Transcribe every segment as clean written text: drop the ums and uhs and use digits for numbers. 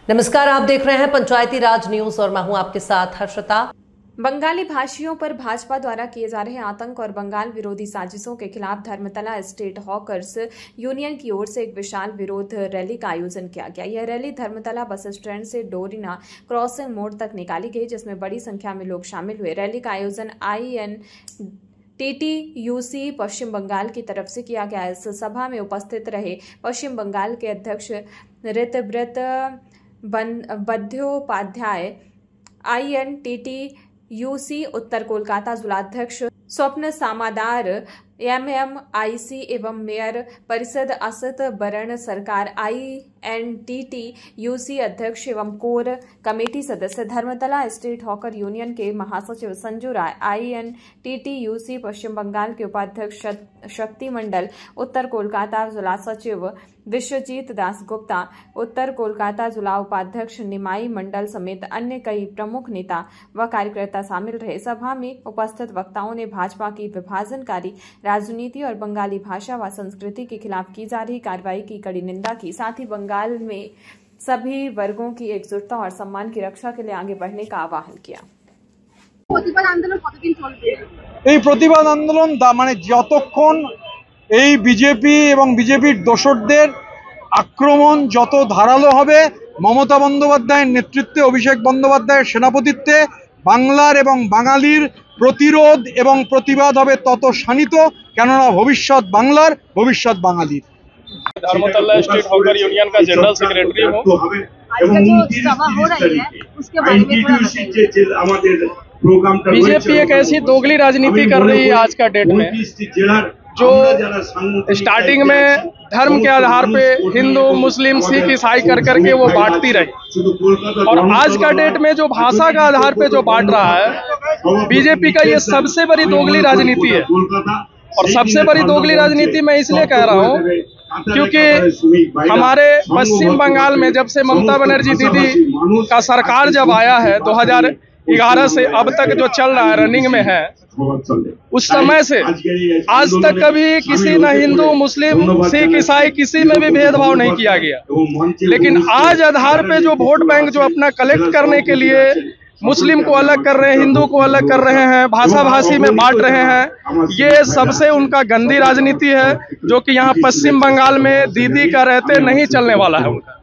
नमस्कार, आप देख रहे हैं पंचायती राज न्यूज और मैं हूं आपके साथ हर्षिता। बंगाली भाषियों पर भाजपा द्वारा किए जा रहे आतंक और बंगाल विरोधी साजिशों के खिलाफ धर्मतला स्टेट हॉकर्स यूनियन की ओर से एक विशाल विरोध रैली का आयोजन किया गया। यह रैली धर्मतला बस स्टैंड से डोरिना क्रॉसिंग मोड़ तक निकाली गई, जिसमें बड़ी संख्या में लोग शामिल हुए। रैली का आयोजन INTTUC पश्चिम बंगाल की तरफ से किया गया। इस सभा में उपस्थित रहे पश्चिम बंगाल के अध्यक्ष ऋतव्रत बंद्योपाध्याय, INTTUC उत्तर कोलकाता जिलाध्यक्ष स्वप्न सामादार, MMIC एवं मेयर परिषद असत बरण सरकार, INTTUC अध्यक्ष एवं कोर कमेटी सदस्य, धर्मतला स्टेट हॉकर यूनियन के महासचिव संजू राय, INTTUC पश्चिम बंगाल के उपाध्यक्ष शक्ति मंडल, उत्तर कोलकाता जिला सचिव विश्वजीत दास गुप्ता, उत्तर कोलकाता जिला उपाध्यक्ष निमाई मंडल समेत अन्य कई प्रमुख नेता व कार्यकर्ता शामिल रहे। सभा में उपस्थित वक्ताओं ने भाजपा की विभाजनकारी राजनीति और बंगाली भाषा व संस्कृति के खिलाफ की जा रही कार्रवाई की कड़ी निंदा की। साथ ही बंगाल में सभी वर्गों की एकजुटता और सम्मान की रक्षा के लिए आगे बढ़ने का आह्वान किया। प्रतिबाद आंदोलन माने যতক্ষণ এই বিজেপি এবং বিজেপির দোসরদের আক্রমণ যত ধারালো হবে, মমতা বন্দ্যোপাধ্যায়ের নেতৃত্বে, অভিষেক বন্দ্যোপাধ্যায়ের সেনাপতিত্বে বাংলার এবং বাঙালির প্রতিরোধ এবং প্রতিবাদ হবে তত শানিত, কেননা ভবিষ্যৎ বাংলার, ভবিষ্যৎ বাঙালির। धर्मतला स्टेट हॉकर यूनियन का जनरल सेक्रेटरी हूँ। बीजेपी एक ऐसी दोगली राजनीति कर रही है आज का डेट में, जो स्टार्टिंग में धर्म के आधार पे हिंदू, मुस्लिम, सिख, ईसाई कर करके वो बांटती रही, और आज का डेट में जो भाषा का आधार पे जो बांट रहा है, बीजेपी का ये सबसे बड़ी दोगली राजनीति है। और सबसे बड़ी दोगली राजनीति मैं इसलिए कह रहा हूँ क्योंकि हमारे पश्चिम बंगाल में जब से ममता बनर्जी दीदी का सरकार जब आया है 2011 से अब तक जो चल रहा है, रनिंग में है, उस समय से आज तक कभी किसी न हिंदू, मुस्लिम, सिख, ईसाई किसी में भी भेदभाव नहीं किया गया। लेकिन आज आधार पे जो वोट बैंक जो अपना कलेक्ट करने के लिए मुस्लिम को अलग कर रहे हैं, हिंदू को अलग कर रहे हैं, भाषा भाषी में बांट रहे हैं, ये सबसे उनका गंदी राजनीति है, जो कि यहाँ पश्चिम बंगाल में दीदी का रहते नहीं चलने वाला है उनका।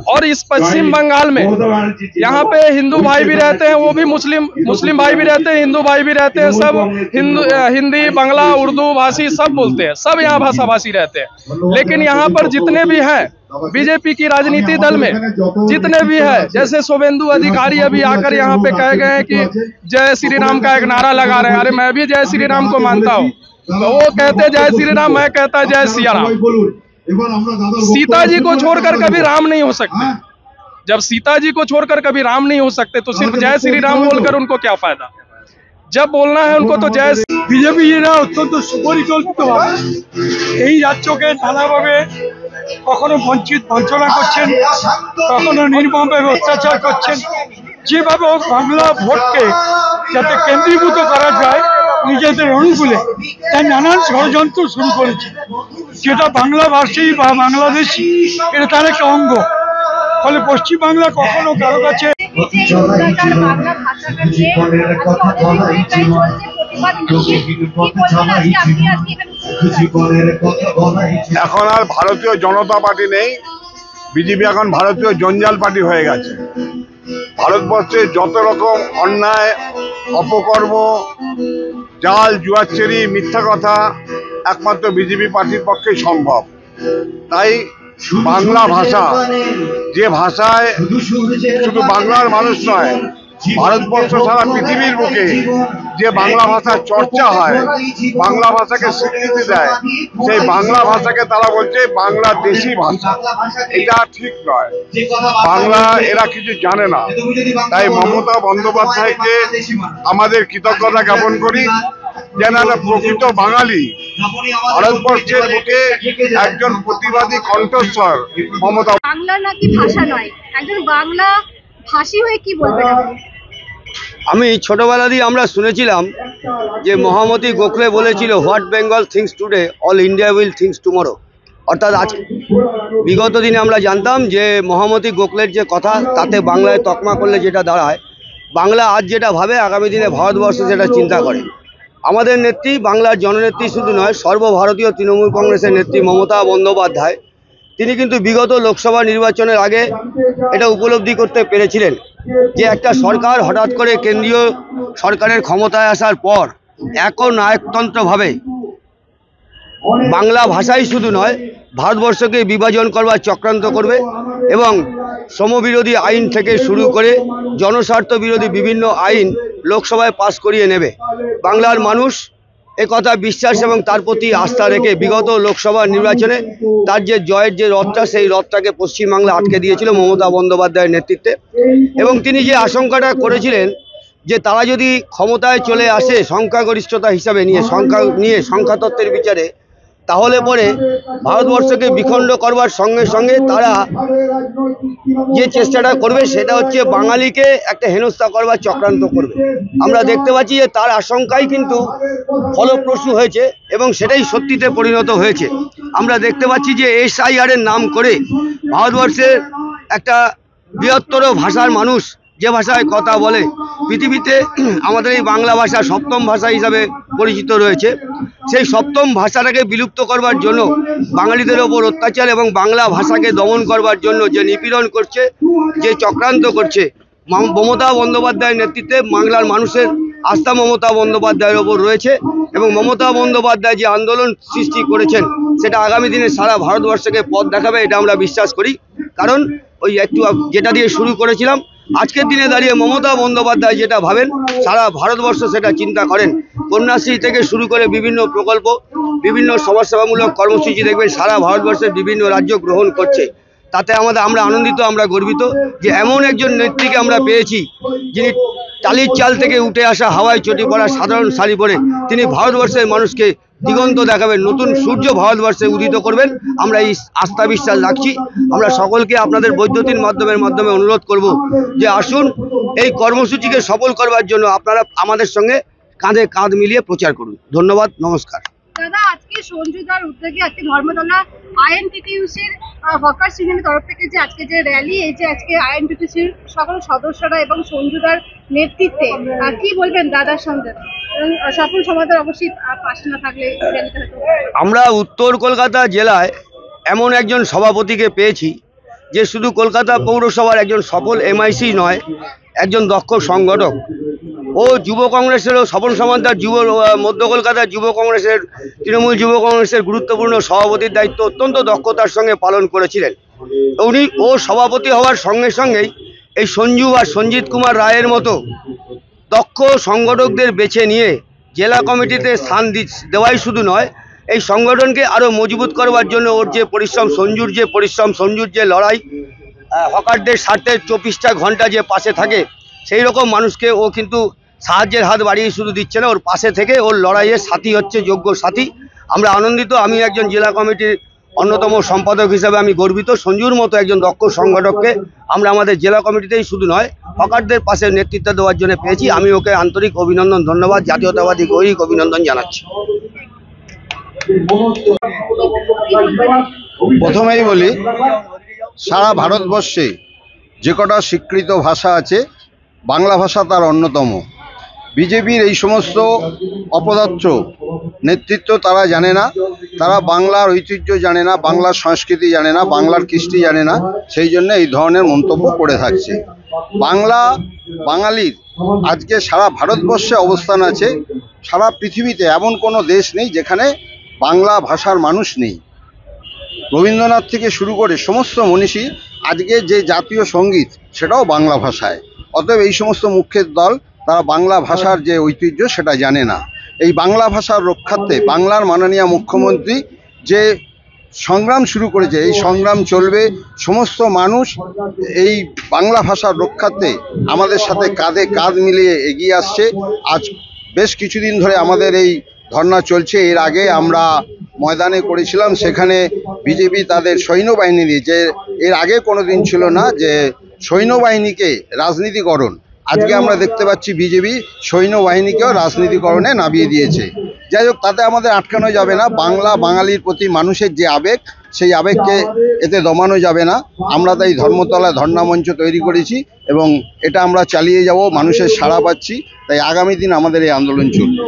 और इस पश्चिम बंगाल में यहाँ पे हिंदू भाई भी रहते हैं, वो भी मुस्लिम भाई भी रहते हैं, हिंदू भाई भी रहते हैं, सब हिंदी, बांग्ला, उर्दू भाषी सब बोलते हैं, सब यहाँ भाषा भाषी रहते हैं। लेकिन यहाँ पर जितने भी हैं बीजेपी की राजनीति दल में, जितने भी है, जैसे शुभेंदु अधिकारी अभी आकर यहाँ पे कह गए हैं कि जय श्री राम का एक नारा लगा रहे हैं। अरे मैं भी जय श्री राम को मानता हूँ, तो वो कहते जय श्री राम, मैं कहता जय सिया राम। सीता जी को छोड़कर कभी राम नहीं हो सकते। जब सीता जी को छोड़कर कभी राम नहीं हो सकते तो सिर्फ जय श्री राम बोलकर उनको क्या फायदा। जब बोलना है उनको तो जय। বিজেপিরা অত্যন্ত সুপরিকল্পিতভাবে এই রাজ্যকে নানাভাবে কখনো বঞ্চনা করছেন, কখনো নির্মমভাবে অত্যাচার করছেন। যেভাবে বাংলা ভোটকে যাতে কেন্দ্রীভূত করা যায় নিজেদের অনুকূলে, তাই নানান ষড়যন্ত্র শুরু করেছে, যেটা বাংলাভাষী বা বাংলাদেশি এটা তার একটা অঙ্গ। ফলে পশ্চিম বাংলা কখনো কারো কাছে এখন আর ভারতীয় জনতা পার্টি নেই, বিজেপি এখন ভারতীয় জঞ্জাল পার্টি হয়ে গেছে। ভারতবর্ষে যত রকম অন্যায়, অপকর্ম, জাল, জুয়াচেরি, মিথ্যা কথা একমাত্র বিজেপি পার্টির পক্ষেই সম্ভব। তাই বাংলা ভাষা, যে ভাষায় শুধু বাংলার মানুষ নয়, ভারতবর্ষ সারা পৃথিবীর বুকে যে বাংলা ভাষার চর্চা হয়, বাংলা ভাষাকে স্বীকৃতি দেয়, সেই বাংলা ভাষাকে তারা বলছে বাংলাদেশি ভাষা। এটা ঠিক নয়, বাংলা এরা কিছু জানে না। তাই মমতা বন্দ্যোপাধ্যায়কে আমাদের কৃতজ্ঞতা জ্ঞাপন করি, যেন একটা প্রকৃত বাঙালি, ভারতবর্ষের বুকে একজন প্রতিবাদী কণ্ঠস্বর মমতা। বাংলা নাকি ভাষা নয়, একজন বাংলা ভাষী হয়ে কি বলবেন আপনি? আমি ছোটবেলা দিয়ে আমরা শুনেছিলাম যে মহামতি গোখলে বলেছিল, what Bengal things today all India will things tomorrow. অর্থাৎ আজ বিগত দিনে আমরা জানতাম যে মহামতি গোখলের যে কথা, তাতে বাংলায় তকমা করলে যেটা দাঁড়ায়, বাংলা আজ যেটা ভাবে আগামী দিনে ভারতবর্ষ সেটা চিন্তা করে। আমাদের নেত্রী, বাংলার জননেত্রী শুধু নয়, সর্বভারতীয় তৃণমূল কংগ্রেসের নেত্রী মমতা বন্দ্যোপাধ্যায়, তিনি কিন্তু বিগত লোকসভা নির্বাচনের আগে এটা উপলব্ধি করতে পেরেছিলেন যে একটা সরকার হঠাৎ করে কেন্দ্রীয় সরকারের ক্ষমতায় আসার পর একনায়কতন্ত্রভাবে বাংলা ভাষাই শুধু নয়, ভারতবর্ষকে বিভাজন করবার চক্রান্ত করবে এবং শ্রমবিরোধী আইন থেকে শুরু করে জনস্বার্থ বিরোধী বিভিন্ন আইন লোকসভায় পাশ করিয়ে নেবে। বাংলার মানুষ একথা বিশ্বাস এবং তার প্রতি আস্থা রেখে বিগত লোকসভা নির্বাচনে তার যে জয়ের যে রথটা, সেই রথটাকে পশ্চিমবাংলা আটকে দিয়েছিল মমতা বন্দ্যোপাধ্যায়ের নেতৃত্বে। এবং তিনি যে আশঙ্কাটা করেছিলেন যে তারা যদি ক্ষমতায় চলে আসে সংখ্যাগরিষ্ঠতা হিসাবে নিয়ে সংখ্যাতত্ত্বের বিচারে, তাহলে পরে ভারতবর্ষকে বিখণ্ড করবার সঙ্গে সঙ্গে তারা যে চেষ্টাটা করবে সেটা হচ্ছে বাঙালিকে একটা হেনস্থা করবার চক্রান্ত করবে। আমরা দেখতে পাচ্ছি যে তার আশঙ্কাই কিন্তু ফলপ্রসূ হয়েছে এবং সেটাই সত্যিতে পরিণত হয়েছে। আমরা দেখতে পাচ্ছি যে SIR এর নাম করে ভারতবর্ষের একটা বৃহত্তর ভাষার মানুষ যে ভাষায় কথা বলে, পৃথিবীতে আমাদের এই বাংলা ভাষা সপ্তম ভাষা হিসাবে পরিচিত রয়েছে, সেই সপ্তম ভাষাটাকে বিলুপ্ত করবার জন্য, বাঙালিদের ওপর অত্যাচার এবং বাংলা ভাষাকে দমন করবার জন্য যে নিপীড়ন করছে, যে চক্রান্ত করছে, মমতা বন্দ্যোপাধ্যায়ের নেতৃত্বে বাংলার মানুষের আস্থা মমতা বন্দ্যোপাধ্যায়ের ওপর রয়েছে এবং মমতা বন্দ্যোপাধ্যায় যে আন্দোলন সৃষ্টি করেছেন সেটা আগামী দিনে সারা ভারতবর্ষকে পথ দেখাবে, এটা আমরা বিশ্বাস করি। কারণ ওই একটু যেটা দিয়ে শুরু করেছিলাম, আজকের দিনে দাঁড়িয়ে মমতা বন্দ্যোপাধ্যায় যেটা ভাবেন সারা ভারতবর্ষ সেটা চিন্তা করেন। কন্যাশ্রী থেকে শুরু করে বিভিন্ন প্রকল্প, বিভিন্ন সমাজসেবামূলক কর্মসূচি দেখবেন সারা ভারতবর্ষের বিভিন্ন রাজ্য গ্রহণ করছে। তাতে আমরা আনন্দিত, আমরা গর্বিত যে এমন একজন নেত্রীকে আমরা পেয়েছি যিনি টালির চাল থেকে উঠে আসা হাওয়ায় চটি পড়া সাধারণ শাড়ি পরে তিনি ভারতবর্ষের মানুষকে দিগন্ত দেখাবেন, নতুন সূর্য ভারতবর্ষে উদিত করবেন। আমরা এই আস্থা বিশ্বাস রাখছি। আমরা সকলকে আপনাদের বৈদ্যুতিন মাধ্যমে অনুরোধ করব যে আসুন এই কর্মসূচিকে সফল করবার জন্য আপনারা আমাদের সঙ্গে কাঁধে কাঁধ মিলিয়ে প্রচার করুন। ধন্যবাদ, নমস্কার। দাদা, আজকে সঞ্জুদার উদ্যোগে আজকে ধর্মতলা INTTUC-র হকার্স ইউনিয়নের তরফ থেকে যে আজকে যে র্যালি, এই যে আজকে INTTUC-র সকল সদস্যরা এবং সঞ্জুদার নেতৃত্বে, কি বলবেন দাদার সঙ্গে? সফল সমাধান অবশ্যই পাশে না থাকলে আমরা উত্তর কলকাতা জেলায় এমন একজন সভাপতিকে পেয়েছি যে শুধু কলকাতা পৌরসভার একজন সফল MIC নয়, একজন দক্ষ সংগঠক। ও যুব কংগ্রেসেরও, স্বপন সমাদ্দার মধ্য কলকাতার যুব কংগ্রেসের, তৃণমূল যুব কংগ্রেসের গুরুত্বপূর্ণ সভাপতির দায়িত্ব অত্যন্ত দক্ষতার সঙ্গে পালন করেছিলেন। ও সভাপতি হওয়ার সঙ্গে সঙ্গেই এই সঞ্জু বা সঞ্জিত কুমার রায়ের মতো দক্ষ সংগঠকদের বেছে নিয়ে জেলা কমিটিতে স্থান দেওয়াই শুধু নয়, এই সংগঠনকে আরও মজবুত করবার জন্য ওর যে পরিশ্রম, সঞ্জুর যে লড়াই, হকারদের স্বার্থে 24টা ঘন্টা যে পাশে থাকে, সেই রকম মানুষকে ও কিন্তু সাহায্যের হাত বাড়িয়ে শুধু দিচ্ছে না, ওর পাশে থেকে ওর লড়াইয়ের সাথী হচ্ছে, যোগ্য সাথী। আমরা আনন্দিত। আমি একজন জেলা কমিটির অন্যতম সম্পাদক হিসাবে আমি গর্বিত। সঞ্জুর মতো একজন দক্ষ সংগঠককে আমরা আমাদের জেলা কমিটিতেই শুধু নয়, হকারদের পাশে নেতৃত্ব দেওয়ার জন্য পেয়েছি। আমি ওকে আন্তরিক অভিনন্দন, ধন্যবাদ, জাতীয়তাবাদী গৈরিক অভিনন্দন জানাচ্ছি। প্রথমেই বলি, সারা ভারতবর্ষে যে কটা স্বীকৃত ভাষা আছে, বাংলা ভাষা তার অন্যতম। বিজেপির এই সমস্ত অপদার্থ নেতৃত্ব তারা জানে না, তারা বাংলার ঐতিহ্য জানে না, বাংলার সংস্কৃতি জানে না, বাংলার কৃষ্টি জানে না, সেই জন্য এই ধরনের মন্তব্য করে থাকছে। বাঙালির আজকে সারা ভারতবর্ষে অবস্থান আছে, সারা পৃথিবীতে এমন কোনো দেশ নেই যেখানে বাংলা ভাষার মানুষ নেই। রবীন্দ্রনাথ থেকে শুরু করে সমস্ত মনীষী আজকে যে জাতীয় সঙ্গীত সেটাও বাংলা ভাষায়। অতএব এই সমস্ত মুখ্যের দল তারা বাংলা ভাষার যে ঐতিহ্য সেটা জানে না। এই বাংলা ভাষার রক্ষার্থে বাংলার মাননীয় মুখ্যমন্ত্রী যে সংগ্রাম শুরু করেছে, এই সংগ্রাম চলবে। সমস্ত মানুষ এই বাংলা ভাষার রক্ষার্থে আমাদের সাথে কাঁধে কাঁধ মিলিয়ে এগিয়ে আসছে। আজ বেশ কিছুদিন ধরে আমাদের এই ধর্না চলছে। এর আগে আমরা ময়দানে করেছিলাম, সেখানে বিজেপি তাদের সৈন্যবাহিনী দিয়ে, যে এর আগে কোনো দিন ছিল না যে সৈন্যবাহিনীকে রাজনীতিকরণ, আজকে আমরা দেখতে পাচ্ছি বিজেপি সৈন্যবাহিনীকেও রাজনীতিকরণে নামিয়ে দিয়েছে। যাই হোক, তাতে আমাদের আটকানো যাবে না। বাংলা বাঙালির প্রতি মানুষের যে আবেগ, সেই আবেগকে এতে দমানো যাবে না। আমরা তাই ধর্মতলা ধর্ণা মঞ্চ তৈরি করেছি এবং এটা আমরা চালিয়ে যাব, মানুষের সাড়া পাচ্ছি, তাই আগামী দিন আমাদের এই আন্দোলন চলবে।